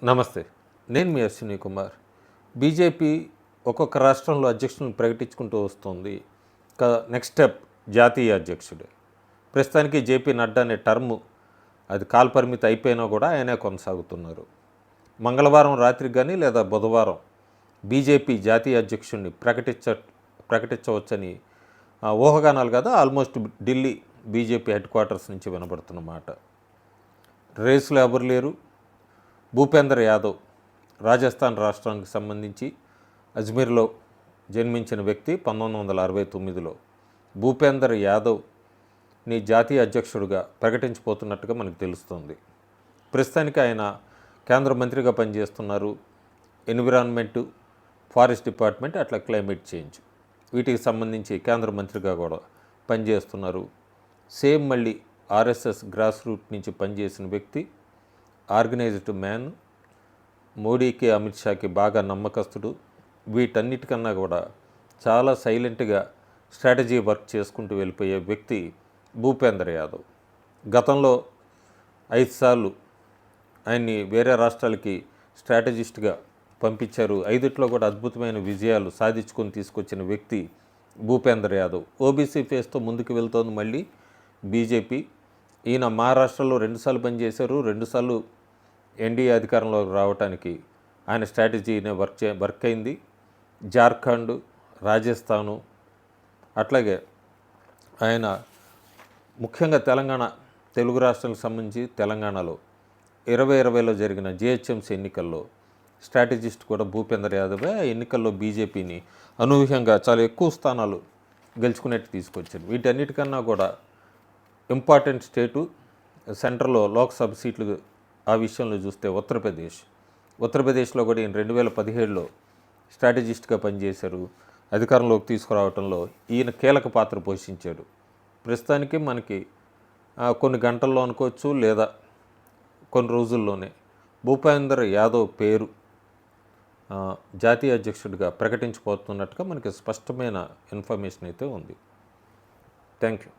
నమస్తే. నేను మీ అశ్విని కుమార్. బీజేపీ ఒక్కొక్క రాష్ట్రంలో అధ్యక్షులను ప్రకటించుకుంటూ వస్తుంది. నెక్స్ట్ స్టెప్ జాతీయ అధ్యక్షుడు. ప్రస్తుతానికి జేపీ నడ్డా అనే టర్ము అది కాలపరిమితి అయిపోయినా కూడా ఆయనే కొనసాగుతున్నారు. మంగళవారం రాత్రికి కానీ లేదా బుధవారం బీజేపీ జాతీయ అధ్యక్షుడిని ప్రకటించవచ్చని ఊహాగానాలు కదా almost Delhi BJP head quarters నుంచి వినబడుతున్న మాట. రేసులో ఎవరు లేరు. భూపేందర్ యాదవ్ రాజస్థాన్ రాష్ట్రానికి సంబంధించి అజ్మీర్లో జన్మించిన వ్యక్తి 1969లో భూపేందర్ యాదవ్ని జాతీయ అధ్యక్షుడిగా ప్రకటించబోతున్నట్టుగా మనకు తెలుస్తుంది. ప్రస్తుతానికి ఆయన కేంద్ర మంత్రిగా పనిచేస్తున్నారు. ఎన్విరాన్మెంటు, ఫారెస్ట్ డిపార్ట్మెంట్, అట్లా క్లైమేట్ చేంజ్ వీటికి సంబంధించి కేంద్ర మంత్రిగా కూడా పనిచేస్తున్నారు. సేమ్ మళ్ళీ ఆర్ఎస్ఎస్ గ్రాస్ రూట్ నుంచి పనిచేసిన వ్యక్తి, ఆర్గనైజ్డ్ మ్యాన్, మోడీకి అమిత్ షాకి బాగా నమ్మకస్తుడు. వీటన్నిటికన్నా కూడా చాలా సైలెంట్గా స్ట్రాటజీ వర్క్ చేసుకుంటూ వెళ్ళిపోయే వ్యక్తి భూపేందర్ యాదవ్. గతంలో 5 సార్లు ఆయన్ని వేరే రాష్ట్రాలకి స్ట్రాటజిస్ట్గా పంపించారు. 5ట్లో కూడా అద్భుతమైన విజయాలు సాధించుకొని తీసుకొచ్చిన వ్యక్తి భూపేందర్ యాదవ్. ఓబీసీ ఫేస్తో ముందుకు వెళ్తోంది మళ్ళీ బీజేపీ. ఈయన మహారాష్ట్రలో 2 సార్లు పనిచేశారు. 2 సార్లు ఎన్డీఏ అధికారంలోకి రావడానికి ఆయన స్ట్రాటజీనే వర్క్ అయింది. జార్ఖండ్, రాజస్థాను, అట్లాగే ఆయన ముఖ్యంగా తెలంగాణ, తెలుగు రాష్ట్రాలకు సంబంధించి తెలంగాణలో 2020లో జరిగిన జిహెచ్ఎంసీ ఎన్నికల్లో స్ట్రాటజిస్ట్ కూడా భూపేందర్ యాదవే. ఆ ఎన్నికల్లో బీజేపీని అనూహ్యంగా చాలా ఎక్కువ స్థానాలు గెలుచుకునేట్టు తీసుకొచ్చారు. వీటన్నిటికన్నా కూడా ఇంపార్టెంట్ స్టేటు సెంటర్లో లోక్సభ సీట్లు ఆ విషయంలో చూస్తే ఉత్తరప్రదేశ్లో కూడా ఈయన 2017లో స్ట్రాటజిస్ట్గా పనిచేశారు. అధికారంలోకి తీసుకురావడంలో ఈయన కీలక పాత్ర పోషించాడు. ప్రస్తుతానికి మనకి కొన్ని గంటల్లో అనుకోవచ్చు లేదా కొన్ని రోజుల్లోనే భూపేందర్ యాదవ్ పేరు జాతీయ అధ్యక్షుడిగా ప్రకటించబోతున్నట్టుగా మనకి స్పష్టమైన ఇన్ఫర్మేషన్ అయితే ఉంది. Thank you.